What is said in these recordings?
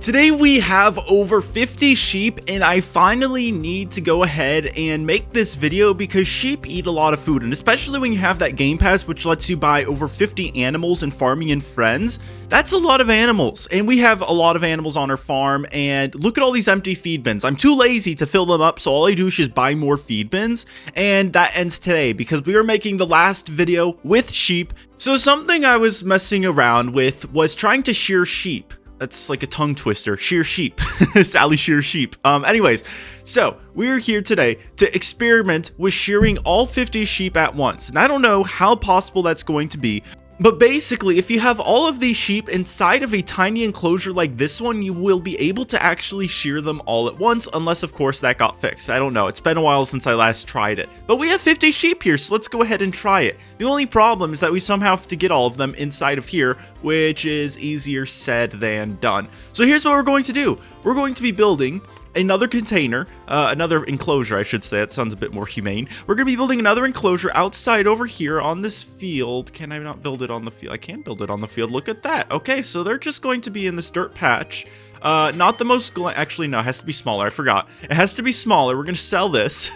Today we have over 50 sheep, and I finally need to go ahead and make this video because sheep eat a lot of food, and especially when you have that game pass which lets you buy over 50 animals in Farming and Friends. That's a lot of animals, and we have a lot of animals on our farm, and look at all these empty feed bins. I'm too lazy to fill them up, so all I do is just buy more feed bins, and that ends today because we are making the last video with sheep. So something I was messing around with was trying to shear sheep. That's like a tongue twister. Shear sheep. Sally shear sheep. Anyways, so we're here today to experiment with shearing all 50 sheep at once. And I don't know how possible that's going to be. But basically, if you have all of these sheep inside of a tiny enclosure like this one, you will be able to actually shear them all at once, unless of course that got fixed. I don't know, it's been a while since I last tried it. But we have 50 sheep here, so let's go ahead and try it. The only problem is that we somehow have to get all of them inside of here, which is easier said than done. So here's what we're going to do. We're going to be building another container, another enclosure, I should say. That sounds a bit more humane. We're going to be building another enclosure outside over here on this field. Can I not build it on the field? I can build it on the field. Look at that. Okay, so they're just going to be in this dirt patch. Not the most, actually, no, it has to be smaller. I forgot. It has to be smaller. We're going to sell this.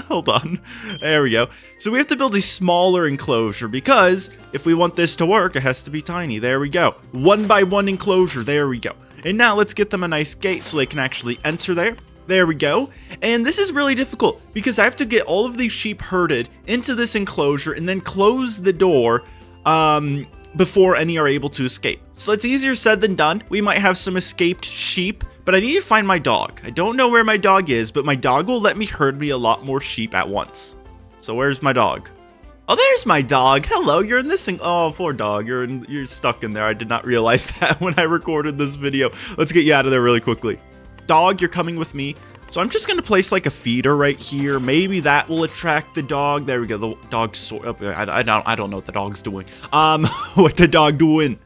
Hold on. There we go. So we have to build a smaller enclosure because if we want this to work, it has to be tiny. There we go. 1x1 enclosure. There we go. And now let's get them a nice gate so they can actually enter there. There we go. And this is really difficult because I have to get all of these sheep herded into this enclosure and then close the door before any are able to escape. So it's easier said than done. We might have some escaped sheep, but I need to find my dog. I don't know where my dog is, but my dog will let me herd me a lot more sheep at once. So where's my dog? Oh, there's my dog. Hello, you're in this thing. Oh, poor dog. You're stuck in there. I did not realize that when I recorded this video. Let's get you out of there really quickly. Dog, you're coming with me. So I'm just going to place like a feeder right here. Maybe that will attract the dog. There we go. The dog's I don't know what the dog's doing. What the dog doing?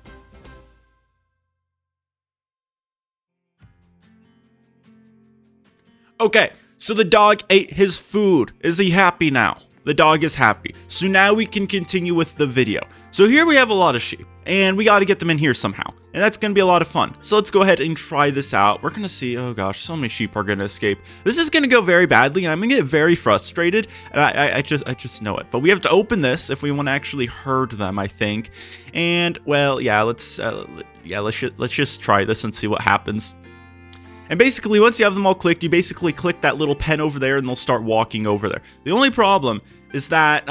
Okay, so the dog ate his food. Is he happy now? The dog is happy. So now we can continue with the video. So here we have a lot of sheep, and we got to get them in here somehow. And that's going to be a lot of fun. So let's go ahead and try this out. We're going to see, oh gosh, so many sheep are going to escape. This is going to go very badly, and I'm going to get very frustrated. And I just know it. But we have to open this if we want to actually herd them, I think. And well, yeah, let's just try this and see what happens. And basically, once you have them all clicked, you basically click that little pen over there and they'll start walking over there. The only problem is that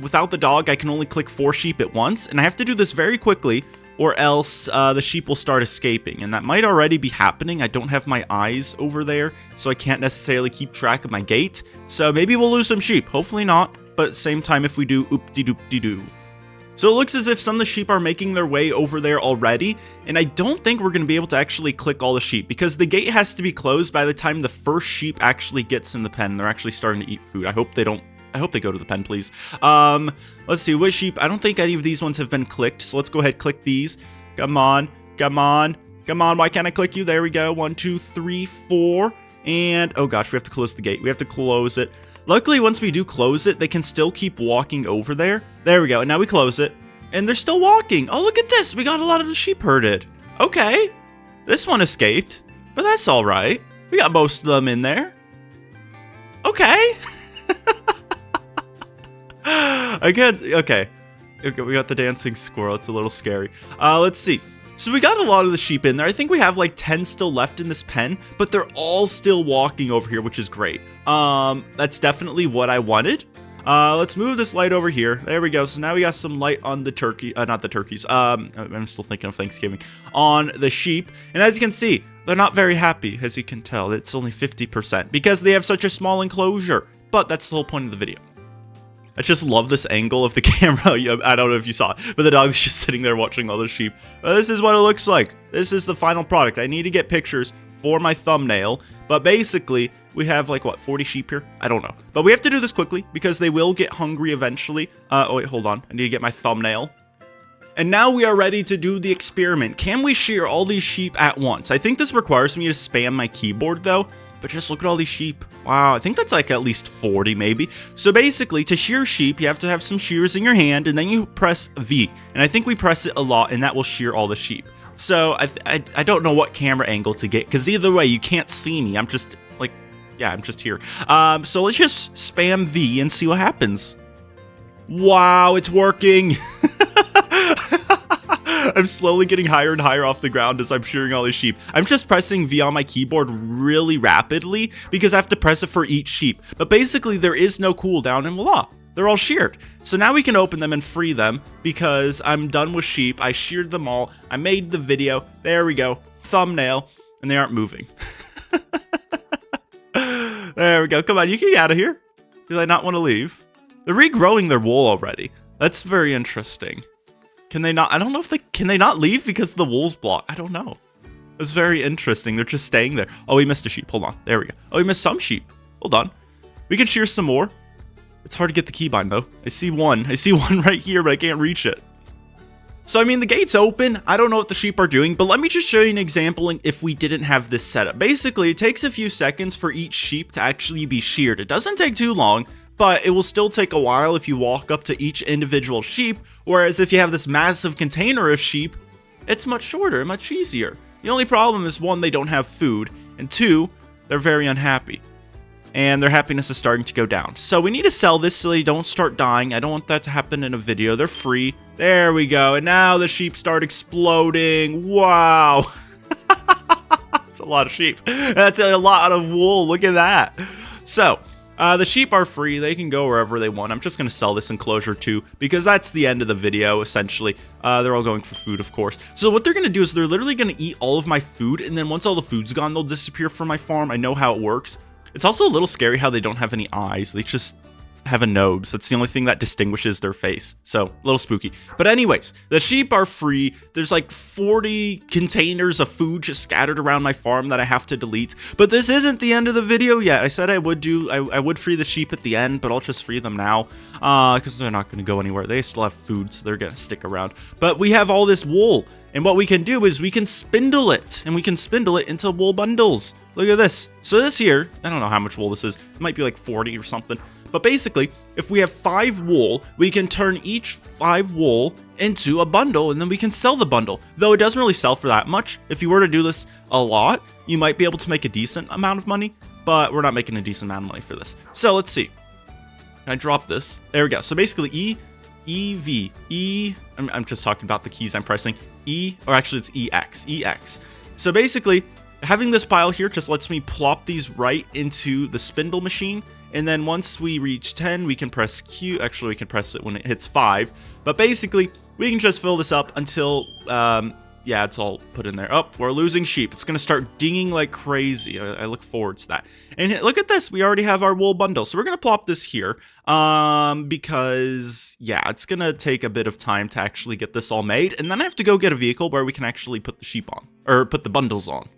without the dog, I can only click 4 sheep at once. And I have to do this very quickly or else the sheep will start escaping. And that might already be happening. I don't have my eyes over there, so I can't necessarily keep track of my gate. So maybe we'll lose some sheep. Hopefully not. But same time, if we do, oop-de-doop-de-doo. So it looks as if some of the sheep are making their way over there already, and I don't think we're going to be able to actually click all the sheep because the gate has to be closed by the time the first sheep actually gets in the pen. They're actually starting to eat food. I hope they go to the pen, please. Let's see, what sheep? I don't think any of these ones have been clicked, so let's go ahead and click these. Come on, come on, come on. Why can't I click you? There we go. 1, 2, 3, 4. And oh gosh, we have to close the gate. We have to close it. Luckily, once we do close it, they can still keep walking over there. There we go. And now we close it. And they're still walking. Oh, look at this. We got a lot of the sheep herded. Okay. This one escaped. But that's all right. We got most of them in there. Okay. Okay, we got the dancing squirrel. It's a little scary. Let's see. So we got a lot of the sheep in there. I think we have like 10 still left in this pen, but they're all still walking over here, which is great. That's definitely what I wanted. Let's move this light over here. There we go. So now we got some light on the turkey, not the turkeys. I'm still thinking of Thanksgiving. On the sheep. And as you can see, they're not very happy, as you can tell. It's only 50% because they have such a small enclosure. But that's the whole point of the video. I just love this angle of the camera. I don't know if you saw it, but the dog's just sitting there watching all the sheep. This is what it looks like. This is the final product. I need to get pictures for my thumbnail, but basically we have like what, 40 sheep here? I don't know, but we have to do this quickly because they will get hungry eventually. Oh wait, hold on. I need to get my thumbnail. And now we are ready to do the experiment. Can we shear all these sheep at once? I think this requires me to spam my keyboard though. But just look at all these sheep. Wow, I think that's like at least 40 maybe. So basically, to shear sheep, you have to have some shears in your hand, and then you press V. And I think we press it a lot, and that will shear all the sheep. So I don't know what camera angle to get, because either way, you can't see me. I'm just like, yeah, I'm just here. So let's just spam V and see what happens. Wow, it's working. I'm slowly getting higher and higher off the ground as I'm shearing all these sheep. I'm just pressing V on my keyboard really rapidly because I have to press it for each sheep. But basically, there is no cooldown, and voila, they're all sheared. So now we can open them and free them because I'm done with sheep. I sheared them all. I made the video. There we go. Thumbnail. And they aren't moving. There we go. Come on, you can get out of here. Do they not want to leave? They're regrowing their wool already. That's very interesting. Can they not? I don't know if can they not leave because the wool's blocked? I don't know. It's very interesting. They're just staying there. Oh, we missed a sheep. Hold on. There we go. Oh, we missed some sheep. Hold on. We can shear some more. It's hard to get the keybind though. I see one. I see one right here, but I can't reach it. So, I mean, the gate's open. I don't know what the sheep are doing, but let me just show you an example if we didn't have this setup. Basically, it takes a few seconds for each sheep to actually be sheared. It doesn't take too long, but it will still take a while if you walk up to each individual sheep, whereas if you have this massive container of sheep, it's much shorter, much easier. The only problem is, one, they don't have food, and two, they're very unhappy. And their happiness is starting to go down. So we need to sell this so they don't start dying. I don't want that to happen in a video. They're free. There we go. And now the sheep start exploding. Wow. That's a lot of sheep. That's a lot of wool. Look at that. So the sheep are free. They can go wherever they want. I'm just going to sell this enclosure too, because that's the end of the video, essentially. They're all going for food, of course. So what they're going to do is they're literally going to eat all of my food, and then once all the food's gone, they'll disappear from my farm. I know how it works. It's also a little scary how they don't have any eyes. They just have a nose. That's the only thing that distinguishes their face. So, a little spooky. But anyways, the sheep are free. There's like 40 containers of food just scattered around my farm that I have to delete. But this isn't the end of the video yet. I said I would free the sheep at the end, but I'll just free them now. Because they're not going to go anywhere. They still have food, so they're going to stick around. But we have all this wool. And what we can do is we can spindle it, and we can spindle it into wool bundles. Look at this. So this here, I don't know how much wool this is. It might be like 40 or something. But basically, if we have 5 wool, we can turn each 5 wool into a bundle, and then we can sell the bundle. Though it doesn't really sell for that much. If you were to do this a lot, you might be able to make a decent amount of money, but we're not making a decent amount of money for this. So let's see. Can I drop this? There we go. So basically, I'm just talking about the keys I'm pressing. Or actually it's EX. So basically, having this pile here just lets me plop these right into the spindle machine. And then once we reach 10, we can press Q. Actually, we can press it when it hits 5. But basically, we can just fill this up until, yeah, it's all put in there. Oh, we're losing sheep. It's going to start dinging like crazy. I look forward to that. And look at this. We already have our wool bundle. So we're going to plop this here because, yeah, it's going to take a bit of time to actually get this all made. And then I have to go get a vehicle where we can actually put the sheep on, or put the bundles on.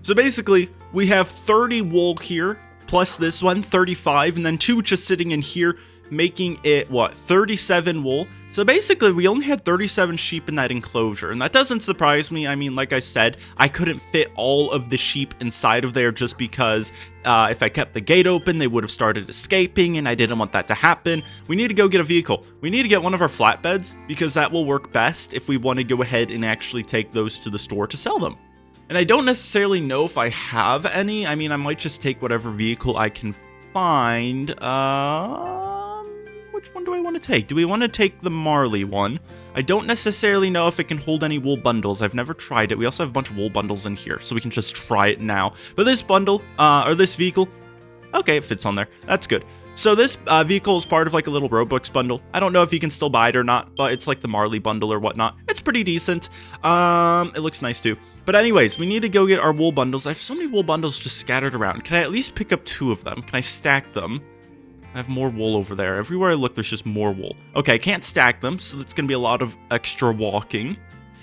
So basically, we have 30 wool here, plus this one, 35, and then 2 just sitting in here, making it, what, 37 wool. So basically, we only had 37 sheep in that enclosure, and that doesn't surprise me. I mean, like I said, I couldn't fit all of the sheep inside of there just because if I kept the gate open, they would have started escaping, and I didn't want that to happen. We need to go get a vehicle. We need to get one of our flatbeds, because that will work best if we want to go ahead and actually take those to the store to sell them. And I don't necessarily know if I have any. I mean, I might just take whatever vehicle I can find. Which one do I want to take? Do we want to take the Marley one? I don't necessarily know if it can hold any wool bundles. I've never tried it. We also have a bunch of wool bundles in here, so we can just try it now. But this bundle, or this vehicle, okay, it fits on there. That's good. So this vehicle is part of like a little Roblox bundle. I don't know if you can still buy it or not, but it's like the Marley bundle or whatnot. It's pretty decent. It looks nice too. But anyways, we need to go get our wool bundles. I have so many wool bundles just scattered around. Can I at least pick up 2 of them? Can I stack them? I have more wool over there. Everywhere I look, there's just more wool. Okay, I can't stack them, so it's going to be a lot of extra walking.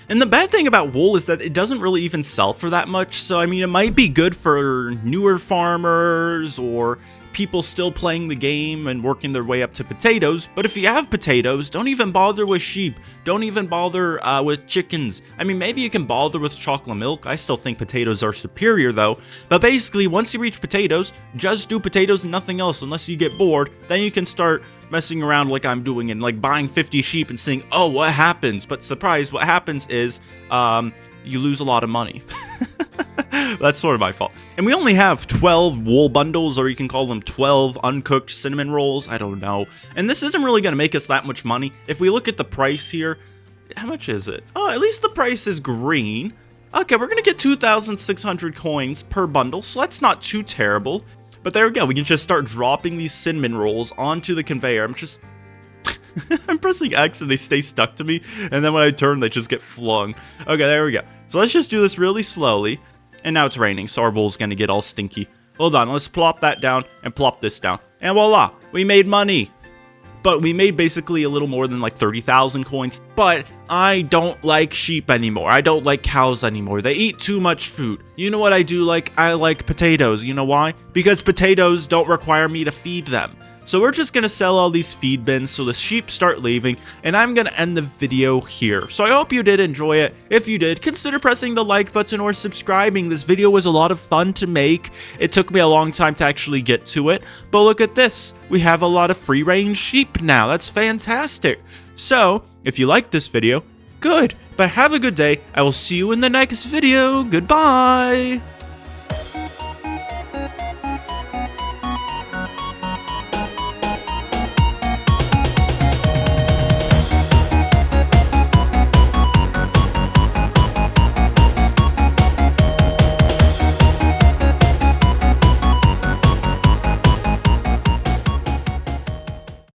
And the bad thing about wool is that it doesn't really even sell for that much. So, I mean, it might be good for newer farmers or people still playing the game and working their way up to potatoes. But if you have potatoes, don't even bother with sheep. Don't even bother with chickens. I mean, maybe you can bother with chocolate milk. I still think potatoes are superior though. But basically, once you reach potatoes, just do potatoes and nothing else unless you get bored. Then you can start messing around like I'm doing and like buying 50 sheep and seeing, oh, what happens? But surprise, what happens is you lose a lot of money. That's sort of my fault. And we only have 12 wool bundles, or you can call them 12 uncooked cinnamon rolls. I don't know. And this isn't really going to make us that much money. If we look at the price here, how much is it? Oh, at least the price is green. Okay, we're going to get 2,600 coins per bundle, so that's not too terrible. But there we go. We can just start dropping these cinnamon rolls onto the conveyor. I'm pressing X and they stay stuck to me. And then when I turn, they just get flung. Okay, there we go. So let's just do this really slowly. And now it's raining, so our bowl's going to get all stinky. Hold on, let's plop that down and plop this down. And voila, we made money. But we made basically a little more than like 30,000 coins. But I don't like sheep anymore. I don't like cows anymore. They eat too much food. You know what I do like? I like potatoes. You know why? Because potatoes don't require me to feed them. So we're just going to sell all these feed bins so the sheep start leaving, and I'm going to end the video here. So I hope you did enjoy it. If you did, consider pressing the like button or subscribing. This video was a lot of fun to make. It took me a long time to actually get to it, but look at this. We have a lot of free-range sheep now. That's fantastic. So if you liked this video, good, but have a good day. I will see you in the next video. Goodbye.